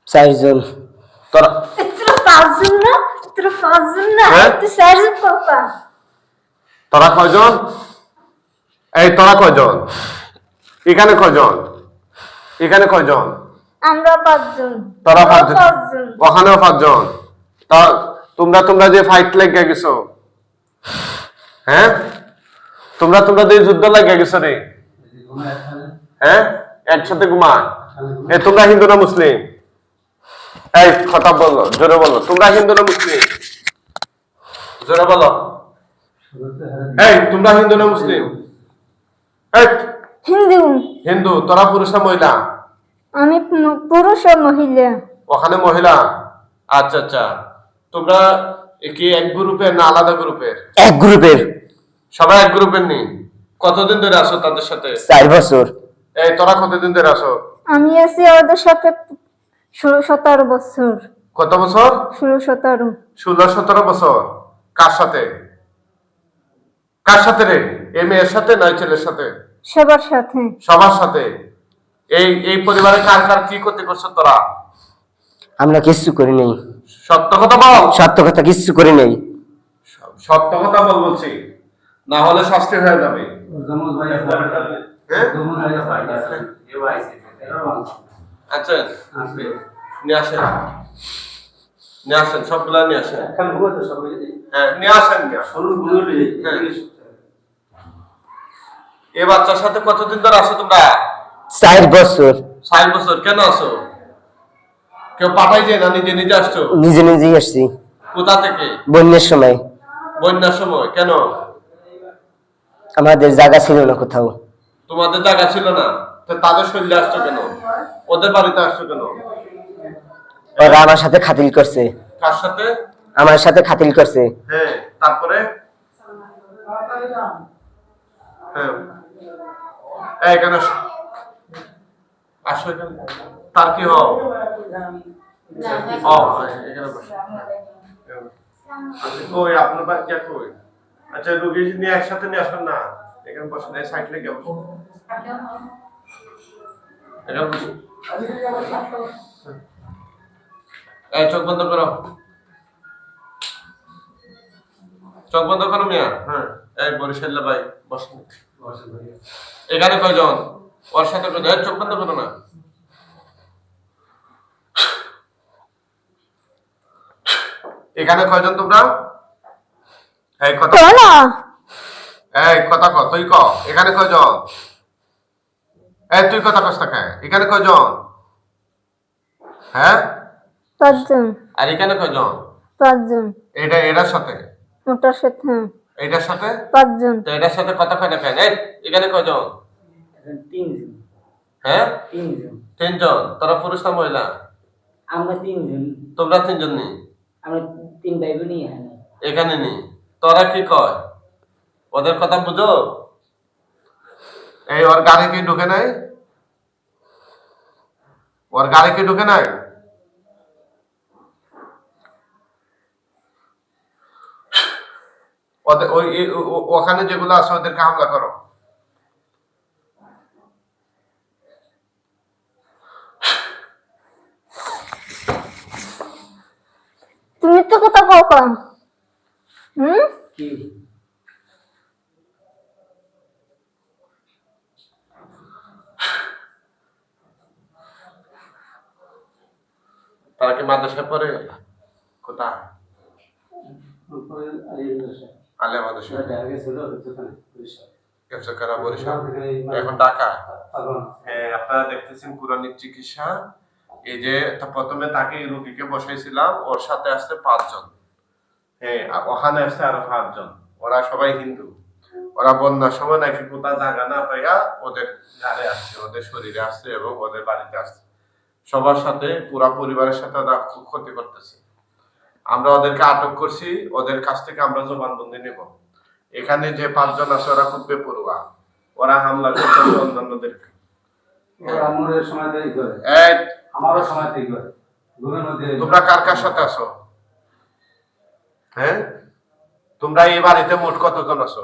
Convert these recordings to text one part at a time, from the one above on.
চারজন। তোরা পাঁচজন না, পাঁচজন না, তুই চারজন পাপা। তোরা কয়জন? এই তোরা কয়জন? এখানে কয়জন? এখানে কয়জন? আমরা পাঁচজন। তোরা পাঁচজন, ওখানেও পাঁচজন। তোমরা যে ফাইট লেগে গেছো, হ্যাঁ তোমরা যে যুদ্ধ লেগে গেছো রে, হ্যাঁ একসাথে ঘুমা। তোমরা হিন্দু না মুসলিম? এই কথা বলো, জোরে বলো, তোমরা হিন্দু না মুসলিম? জোরে বলো। এই তোমরা হিন্দু না মুসলিম? হিন্দু। হিন্দু। তোরা পুরুষ না মহিলা? আমি পুরুষ ও মহিলা। ওখানে মহিলা। আচ্ছা আচ্ছা, তোমরা কি এক গ্রুপের না আলাদা গ্রুপের? এক গ্রুপের। সবাই এক গ্রুপের নেই? কতদিন ধরে আসো তাদের সাথে? 4 বছর। এই তোরা কতদিন ধরে আসো? আমি আছি ওদের সাথে 16-17 বছর। কত বছর? 16-17। 16-17 বছর। কার সাথে? কার সাথে রে? এই মেয়ের সাথে না ছেলের সাথে? সবার সাথে। সবার সাথে। এই পরিবারে কার কার কি করতে করছো তোরা? আমরা কিচ্ছু করি নাই। সত্য কথা বল। সত্য কথা কিচ্ছু করি নাই। সত্য কথা বল বলছি, না হলে শাস্তি হয়ে যাবে। আচ্ছা নিয়ে আসেন, নিয়ে আসেন, সবগুলা নিয়ে আসেন। হ্যাঁ নিয়ে আসেন। এই বাচ্চার সাথে কতদিন ধরে আসো তোমরা? 4 বছর। 4 বছর। কেন আসো? কেউ পাঠাই যায় না, নিজে নিজে আসছো? নিজে নিজেই আসছি। কোথা থেকে? বন্যার সময়। বন্যার সময়? কেন? আমাদের জায়গা ছিল না কোথাও। তোমাদের জায়গা ছিল না, তো তাদের শরীরে আসছো কেন? ওদের বাড়িতে আসছো কেন? ওরা আমার সাথে খাতিল করছে। কার সাথে? আমার সাথে খাতিল করছে। হ্যাঁ তারপরে? হ্যাঁ এখানে আসো, এখানে। তার কি হও? এখানে বসো। আচ্ছা কই আপনার বাচ্চা কই? আচ্ছা রোগী নিয়ে একসাথে নিয়ে আসবেন না, এখানে বসেন। এই সাইড লেগে বসুন, এখানে বসুন। এই চোখ বন্ধ করো, চোখ বন্ধ করো মিয়া। হ্যাঁ এই বরিশাল্লা ভাই বসেন। এখানে কয়জন? ওর সাথে কয়জন? চোখ বন্ধ করো না। এখানে কয়জন তোমরা? এই কথা এই কথা ক, তুই ক। এখানে কয়জন? এই তুই কথা কস না কেন? এখানে কয়জন? হ্যাঁ 5 জন। আর এখানে কয়জন? 5 জন। এটার সাথে? ওটার সাথে। এটার সাথে? 5 জন। তো এটার সাথে কথা কয় না কেন? এখানে কয়জন? 3 জন। হ্যাঁ 3 জন। 3 জন। তোরা পুরুষ না মহিলা? আমরা 3 জন। তোমরা 3 জন নেই? আমরা 3 ভাই বোন এখানে নেই। তোরা কি কয়? ওদের কথা বুঝো? এই ওর গাড়ি কি ঢুকে নাই? ওর গাড়ি কি ঢুকে নাই? ওদের ওখানে যেগুলো আছে ওদেরকে হামলা করো। তুমি তো কথা কও কম। কি তারা কি মাদ্রাসায় পড়ে? কোথায়? আলিয়া মাদ্রাসা। বরিশাল, এখন ঢাকা। হ্যাঁ আপনারা দেখতেছেন কোরআনিক চিকিৎসা। এই যে প্রথমে তাকে রোগীকে বসাইছিলাম, ওর সাথে আসছে 5 জন। হ্যাঁ ওখানে আসছে আরো 5 জন। ওরা সবাই হিন্দু। ওরা বন্যার সময় নাকি কোথাও জায়গা না পাইয়া ওদের ঘরে আসছে, ওদের শরীরে আসছে এবং ওদের বাড়িতে আসছে। সবার সাথে, পুরা পরিবারের সাথে ওরা খুব ক্ষতি করতেছে। আমরা ওদেরকে আটক করছি, ওদের কাছ থেকে আমরা জবানবন্দি নেব। এখানে যে 5 জন আছে ওরা খুব বেপরোয়া, ওরা হামলা করতেছে অন্যান্যদেরকে। তোমরা কার কার সাথে আছো? হ্যাঁ তোমরা এই বাড়িতে মোট কতজন আছো?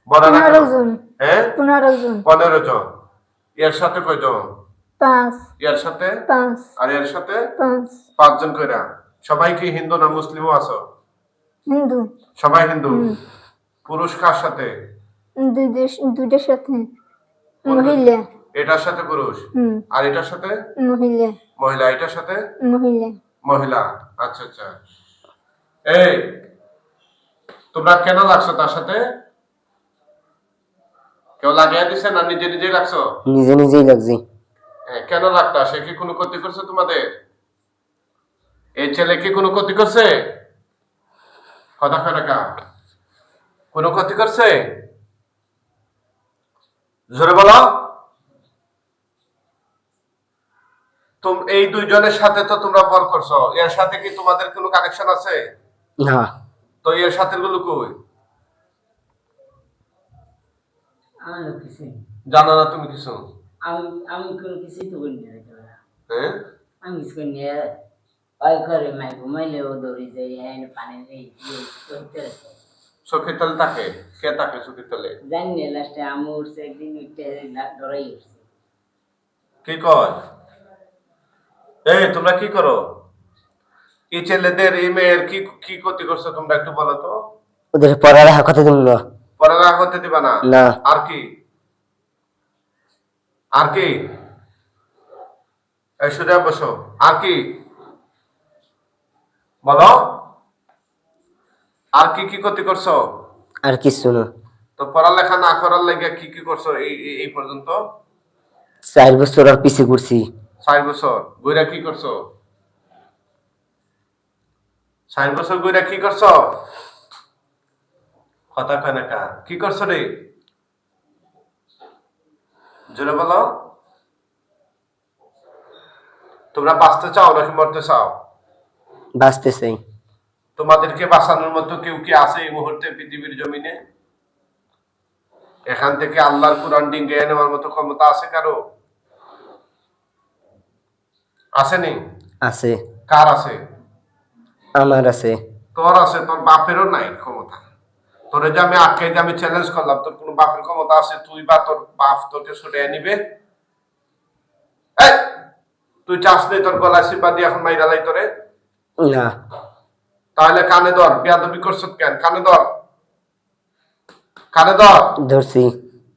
15 জন। হ্যাঁ 15 জন। 15 জন। এর সাথে কয়জন? 5 এর সাথে 5 আর এর সাথে 5 5 জন কইরা। সবাই কি হিন্দু না মুসলিমও আছো? হিন্দু সবাই হিন্দু। পুরুষ কার সাথে? দুইটার সাথে মহিলা এটার সাথে পুরুষ আর এটার সাথে মহিলা মহিলা, এটার সাথে মহিলা মহিলা। আচ্ছা আচ্ছা। এই তোমরা কেন লাগছো তার সাথে? কেউ লাগিয়ে দিছে না নিজে নিজেই লাগছো? নিজে নিজেই লাগছি। কেন লাগতা? সে কি কোনো ক্ষতি করছে তোমাদের? এই ছেলে কি কোনো ক্ষতি করছে? কথা কয় না কা? কোনো ক্ষতি করছে? জোরে বলো। এই দুইজনের সাথে তো তোমরা বর করছো, এর সাথে কি তোমাদের কোনো কানেকশন আছে? না। তো এর সাথে গুলো কই? আমার কিছু জানো না তুমি কিছু? আমি আমি কোনো কিছুই তো করি না। হ্যাঁ, আমি কিছু করি না। ওই করে মাই ঘুমাইলে ও দৌড়ি যাই হ্যাঁ পানি নেই করতে রাখে। চোখের তলে থাকে? কে থাকে চোখের তলে? জানি না লাস্টে আমি উঠছে একদিন উঠতে ডরাই উঠছে। কি কয়? এই তোমরা কি করো? এই ছেলেদের এই মেয়ের কি কি ক্ষতি করছো তোমরা একটু বলো তো। ওদের পড়ালেখা করতে দিব না। পড়ালেখা করতে দিবা না? না। আর কি? আর কি? এই সোজা বসো। আর কি বলো? আর কি কি ক্ষতি করছো? আর কিছু না। তো পড়ালেখা না করার লাগে কি কি করছো এই পর্যন্ত? 4 বছর আর পিছে ঘুরছি। 4 বছর গইরা কি করছো? 4 বছর গইরা কি করছো? কথা কয় না কা? কি করছো রে? জোরে বলো। তোমরা বাঁচতে চাও নাকি মরতে চাও? বাঁচতে চাই। তোমাদেরকে বাঁচানোর মতো কেউ কি আছে এই মুহূর্তে পৃথিবীর জমিনে? এখান থেকে আল্লাহর কুরআন ডিঙ্গিয়ে নেওয়ার মতো ক্ষমতা আছে কারো? আসেনি? আছে। কার আছে? আমার আছে। তোর আছে, তোর বাপেরও নাই ক্ষমতা। তোরে যে আমি আটকে যে আমি চ্যালেঞ্জ করলাম, তোর কোনো বাপের ক্ষমতা আছে? তুই বা তোর বাপ তোকে ছুটে নিবে? এই তুই চাস নেই তোর গলায় সিপা দিয়ে এখন মাইরা লাই তোরে? না। তাহলে কানে ধর। বেয়াদবি করছ কেন? কানে ধর, কানে ধর। ধরছি।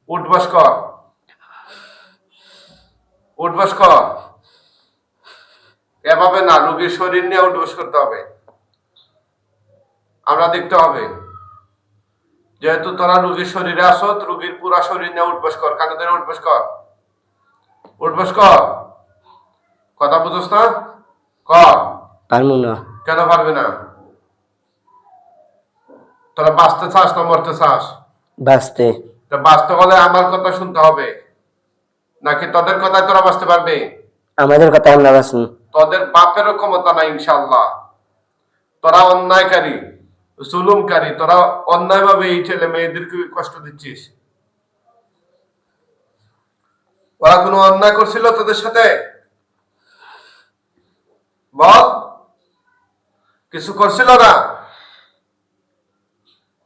উঠবস কর, উঠবস কর। এভাবে না, রোগীর শরীর নিয়ে উঠবস করতে হবে। আমরা দেখতে হবে যেহেতু তোরা রোগীর শরীরে আসো, রোগীর পুরা শরীর নিয়ে উঠবস কর। কানে ধরে উঠবস কর, উঠবস কর। কথা বুঝোস না? কর। পারবো না। কেন পারবি না? তোরা বাঁচতে চাস না মরতে চাস? বাঁচতে। তো বাঁচতে হলে আমার কথা শুনতে হবে নাকি তোদের কথায় তোরা বাঁচতে পারবে? আমাদের কথা আমরা বাঁচুন। তোদের বাপেরও ক্ষমতা নাই ইনশাআল্লাহ। তোরা অন্যায়কারী, জুলুমকারী, তোরা অন্যায়ভাবে এই ছেলে মেয়েদেরকে কষ্ট দিচ্ছিস। ওরা কোনো অন্যায় করছিল তোদের সাথে? বল, কিছু করছিল না?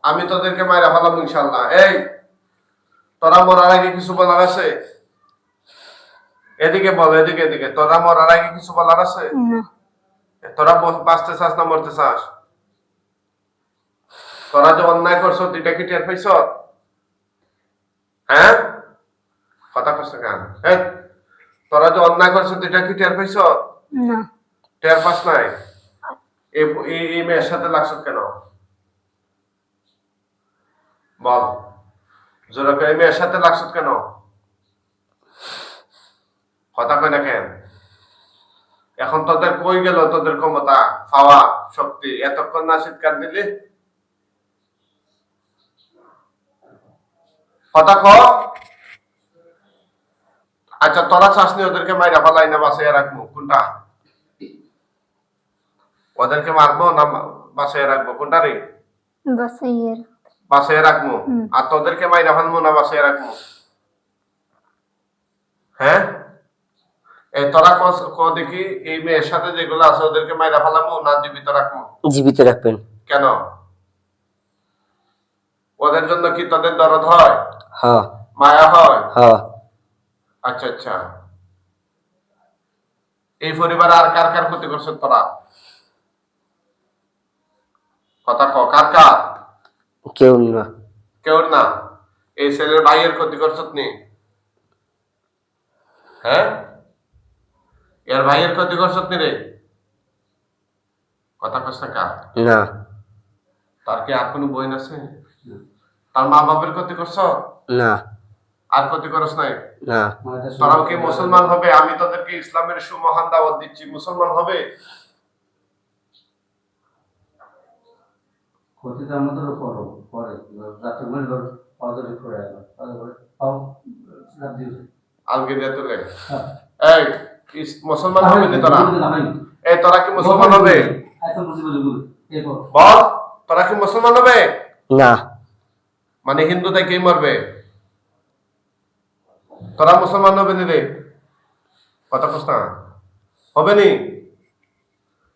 আমি তোদেরকে মাইরা ফেলাম ইনশাআল্লাহ। এই তোরা মরার আগে কিছু বলার আছে? এদিকে বল, এদিকে এদিকে। তোরা মরার আগে কিছু বলার আছে? না তোরা বাঁচতে চাস না মরতে চাস? তোরা যে অন্যায় করছো দুইটা কি টের পাইছ? হ্যাঁ, কথা কষ্ট কেন? তোরা যে অন্যায় করছো দুইটা কি টের পাইছ? না টের পাস নাই? এই মেয়ের সাথে লাগছো কেন? বল, জোরে করে এই মেয়ের সাথে লাগছো কেন? কথা কয় না কেন? এখন তোদের কই গেল তোদের ক্ষমতা, পাওয়া, শক্তি? এতক্ষণ না চিৎকার দিলি? কথা ক। আচ্ছা তোরা চাসনি ওদেরকে মাইরা ফেলাই না বাঁচাইয়া রাখবো? কোনটা? ওদেরকে মারবো না বাঁচাইয়া রাখবো? কোনটা রে? বাসাইয়ের বাঁচাইয়া রাখবো। আর তোদেরকে মাইরা ফেলবো না বাঁচাইয়া রাখবো? হ্যাঁ, এই তোরা দেখি এই মেয়ের সাথে যেগুলো আছে ওদেরকে মাইরা ফেলাবো না জীবিত রাখবো? জীবিত রাখবেন। কেন? ওদের জন্য কি তোদের দরদ হয়? হ্যাঁ। মায়া হয়? হ্যাঁ। আচ্ছা আচ্ছা। এই পরিবারে আর কার কার ক্ষতি করছ তোরা? কথা ক, কার কার? কেউ না। কেউ না। এই ছেলের ভাইয়ের ক্ষতি করছ নি? হ্যাঁ, এর ভাইয়ের ক্ষতি করছ নি রে? কথা কস না কার? না। তার কি আর কোনো বোন আছে? তার মা বাপের ক্ষতি করছ? না। আর ক্ষতি করছ নাই? না। তারাও কি মুসলমান হবে? আমি তাদেরকে ইসলামের সুমহান দাওয়াত দিচ্ছি, মুসলমান হবে? ক্ষতিটা আমাদের করো পরে যাতে মনে করো অদরে করে আলো তারপরে পাও রাত দিও আলগে দিয়ে তোলে। হ্যাঁ এই মুসলমান হবে নি তোরা? এই তোরা কি মুসলমান হবে? এখন বুঝি বুঝি বুঝি এরপর বল, তোরা কি মুসলমান হবে? না। মানে হিন্দু থেকে মরবে? তোরা মুসলমান হবে নি রে? কথা কস না। হবে নি?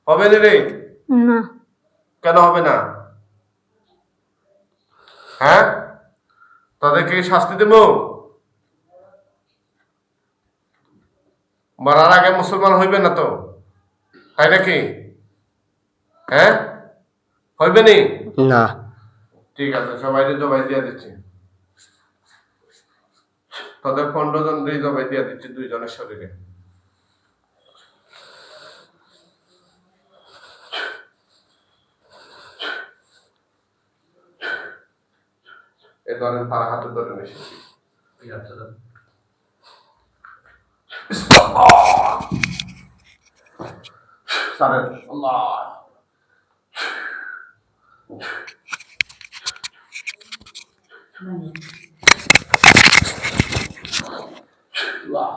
হবে নি রে? না। কেন হবে না? হ্যাঁ, তাদেরকে শাস্তি দেব? মরার আগে মুসলমান হইবে না তো, তাই নাকি? হ্যাঁ, হইবে নি? না। ঠিক আছে, সবাই জবাই দিয়ে দিচ্ছি। তাদের 15 জন জবাই দিয়ে দিচ্ছি, 2 জনের শরীরে। এ ধরেন, তার হাতে ধরে এসেছি। সারেন। আল্লাহ। আল্লাহ।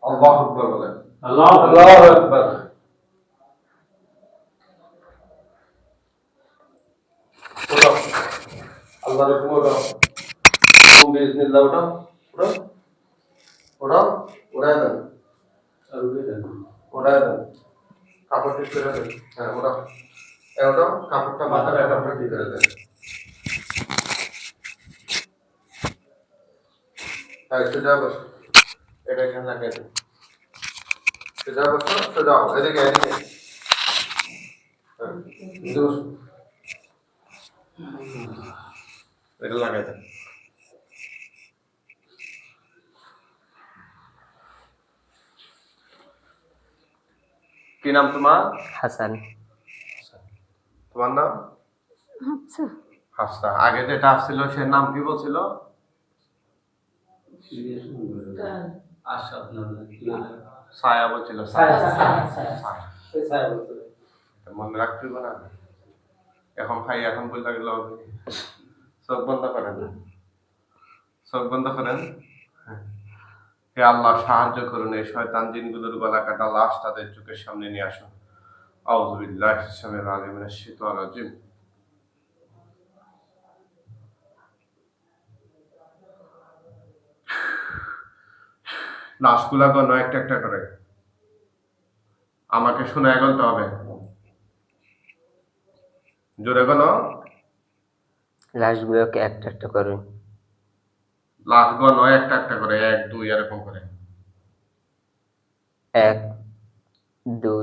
আল্লাহু আকবার বলেন। আল্লাহু আকবার। ওঠো, আল্লাহর হুকুম ওঠো। হুকুম বিইজনিল্লাহ ওঠো, ওঠো, ওঠো, উড়ায় দেন, উড়ায় দেন। কাপড় ঠিক করে দেন। হ্যাঁ, ওঠো, ওঠো, কাপড়টা মাথায় কাপড় ঠিক করে দেন। হ্যাঁ, সোজা বসো, এটা এখানে লাগাই দেন। সোজা বসো, সোজা, এদিকে, এদিকে। হ্যাঁ, এদিকে বসো। এটা লাগাই দেন। কি নাম তোমার? হাসান। তোমার নাম? আচ্ছা। হাসনা। আগে যেটা আসছিল সে নাম কি বলছিল? ছায়া বলছিল। মনে রাখতে না, এখন ভাই এখন বলতে গেল। চোখ বন্ধ করেন, চোখ বন্ধ করেন। হে আল্লাহ, সাহায্য করুন, এই শয়তান জিনগুলোর গলা কাটা লাশ তাদের চোখের সামনে নিয়ে আসুন। আউযু বিল্লাহি মিনাশ আলিম মিনাশ শাইতানির রাজিম। লাশগুলা গণ একটা একটা করে। আমাকে শুনে এগোতে হবে। জোরে গণ। লাশগুলোকে একটা একটা করে। লাশ গণ একটা একটা করে, 1 2 এরকম করে। 1 2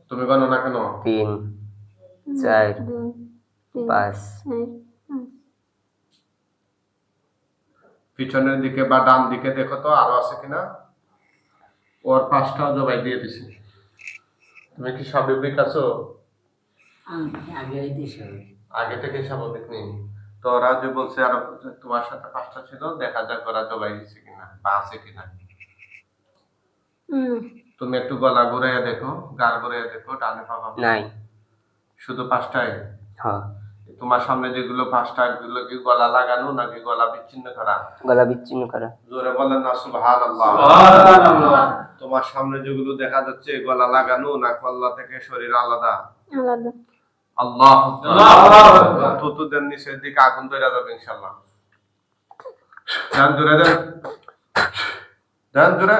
তুমি গণ না কেন? 3 4 2 3 5 4 5। পিছনের দিকে বা ডান দিকে দেখো তো আরো আছে কিনা। ওর 5টাও জবাই দিয়ে দিছি। তুমি কি স্বাভাবিক আছো? আগে হইতে সবাই আগে থেকে স্বাভাবিক নেই তো? রাজু বলছে আর তোমার সাথে 5টা ছিল, দেখা যাক ওরা জবাই দিচ্ছে কিনা বা আছে কিনা। তুমি একটু গলা ঘুরাইয়া দেখো, গাল ঘুরাইয়া দেখো, টানে পাবা নাই। শুধু 5টায়। হ্যাঁ, তোমার সামনে যেগুলো 5টা, এগুলো কি গলা লাগানো নাকি গলা বিচ্ছিন্ন করা? গলা বিচ্ছিন্ন করা। জোরে বলেন না সুবহানাল্লাহ। তোমার সামনে যেগুলো দেখা যাচ্ছে গলা লাগানো না গলা থেকে শরীর আলাদা? আলাদা। আল্লাহ আকবার। থুতু দেন নিচের দিকে, আগুন ধরে যাবে ইনশাআল্লাহ। দেন ধরে দেন, দেন ধরে।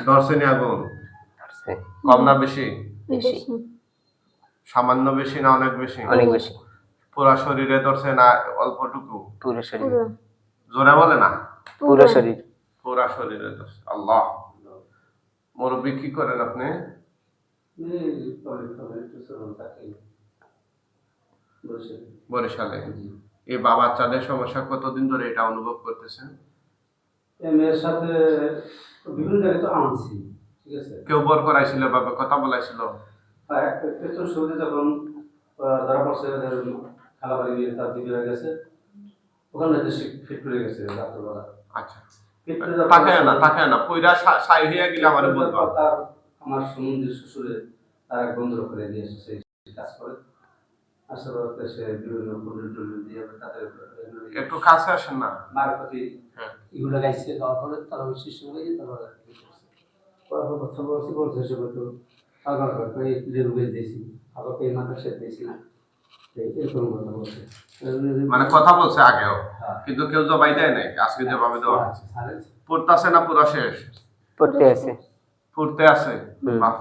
ধরছেনি আগুন? আছে। কম না বেশি? বেশি। সামান্য বেশি না অনেক বেশি? অনেক বেশি। পুরা শরীরে ধরছে না অল্পটুকু? পুরো শরীর। জোরে বলে না। পুরো শরীর। পুরা শরীরে ধরছে। আল্লাহ। মুরব্বি কি করেন আপনি? বরিশালে। এই বাচ্চাদের সমস্যা কতদিন ধরে এটা অনুভব করতেছেন? মেয়ের সাথে বিভিন্ন জায়গায় তো আনছি, ঠিক আছে। কেউ বর করাইছিল, বাবা কথা বলাইছিল? একটু শুরুতে যখন ধরা পড়ছে, খালাবাড়ি গিয়ে তার দিদি হয়ে গেছে, ওখানে ফিট করে গেছে রাত্রবেলা। আচ্ছা, তাকায় না পুরা সাই হইয়া গেলে আমারে বলবা। তার আমার সম্বন্ধে শ্বশুরে তার এক বন্ধুর করে দিয়ে এসেছে, কাজ করে আসার পরে সে বিভিন্ন পণ্ডিত দিয়ে তাদের একটু কাছে আসেন না। মার প্রতি হ্যাঁ। এগুলো গাইছে, গাওয়ার পরে তারা ওই শিশু হয়ে তারপর কথা বলছে সে হয়তো আবার এই রুগে দিয়েছি, আবার এই মাথা সেট দিয়েছি না, এরকম কথা বলছে। মানে কথা বলছে আগেও, হ্যাঁ। কিন্তু কেউ জবাই দেয় নাই। আজকে যেভাবে দেওয়া হয়েছে পড়তেছে না পুরা শেষ? পড়তে আছে। পড়তে আছে। বাহ।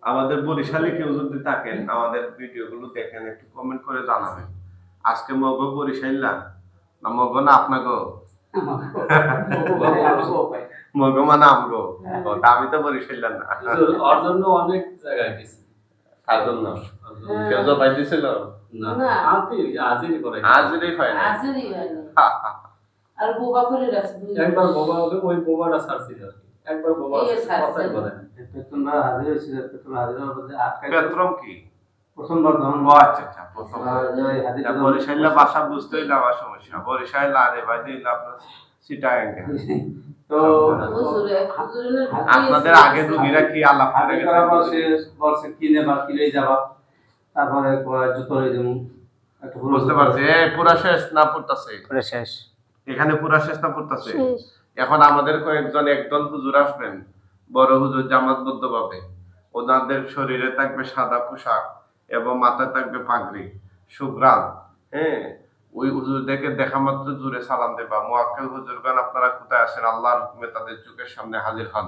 আমাদের বরিশালে কেউ যদি থাকেন, আমাদের ভিডিও গুলো দেখেন, একটু কমেন্ট করে জানাবেন আজকে মগো বরিশাইলা না মগো না আপনাগো? মগো মানে আমগো। আমি তো বরিশাইলা না। ওর জন্য অনেক জায়গায় গেছি। তার জন্য কেউ জবাই দিছিল না আনতে হাজিরি করে, হাজিরই হয় না। হাজিরি হয় না। আর বোবা করে রাখছে। একবার বোবা হবে, ওই বোবাটা ছাড়ছিল আর কি। একবার বোবা এই ছাড়ছে। কথাই বলে না। পেতনরা হাজির হয়েছিল, পেতনরা হাজির হওয়ার মধ্যে আটকাই পেত্রম কি? প্রথমবার যখন ও আচ্ছা আচ্ছা, প্রথম বরিশাইলা ভাষা বুঝতে হইলে আমার সমস্যা। বরিশাইলা আরে ভাই দিলে আপনার চিটাগাং। তো আপনাদের আগে রুগীরা কি আলাপ করে গেছে? বলছে কিনে বা কিনে যাবা, তারপরে জুতো হয়ে যাবো। বুঝতে পারছি। এই পুরা শেষ না পড়তাছে? পুরো শেষ। এখানে পুরা শেষ না পড়তাছে? শেষ। এখন আমাদের কয়েকজন একদল হুজুর আসবেন, বড় হুজুর জামাতবদ্ধ ভাবে। ওনাদের শরীরে থাকবে সাদা পোশাক এবং মাথায় থাকবে পাগড়ি, সুগ্রাম। হ্যাঁ, ওই হুজুরদেরকে দেখা মাত্র জোরে সালাম দেবা, মুয়াক্কেল হুজুরগণ আপনারা কোথায় আছেন? আল্লাহর হুকুমে তাদের চোখের সামনে হাজির হন।